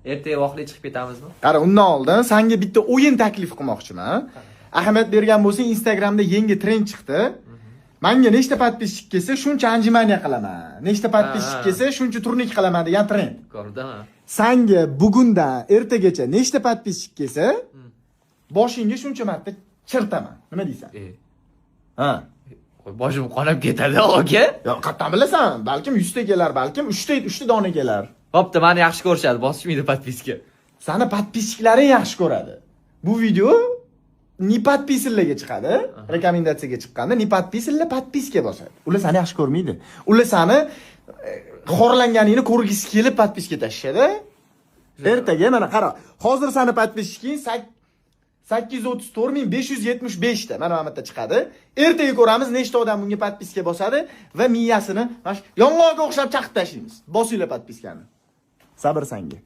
Ertaga vaqtli chiqib ketamizmi? Qara, undan oldin senga bitta o'yin taklif qilmoqchiman. Ahamiyat bergan bo'lsang, Instagramda yangi trend chiqdi. Menga nechta podpisчик kelsa, shuncha anjumaniya qilaman. Nechta podpisчик kelsa, shuncha turnik qilaman degan trend. Ko'rdingmi? Senga bugundan ertagacha nechta podpisчик kelsa, boshingga shuncha marta chirtaman. Nima deysan? Ha. Boshim qonab ketadi, aka. Yo'q, qattan bilasan, balkim 100 ta kelar, balkim 3 ta dona kelar. Bo'pti, meni yaxshi ko'rishadi, bosishmaydi podpiska. Seni podpischiklaring yaxshi ko'radi. Bu video ni podpisillarga chiqadi, rekomendatsiyaga chiqqanda ni podpisillar podpiska bosadi. Ular seni yaxshi ko'rmaydi. Ular seni xorlanganingni ko'rgisi kelib podpiska tashishadi. Ertaga mana qara, hozir seni podpischiking 834.575 ta mana bu yerda chiqadi. Ertaga ko'ramiz nechta odam bunga podpiska bosadi va miyasini yong'oqqa o'xshab chaqib tashlaymiz. Bosinglar podpiskani. Sabr senga.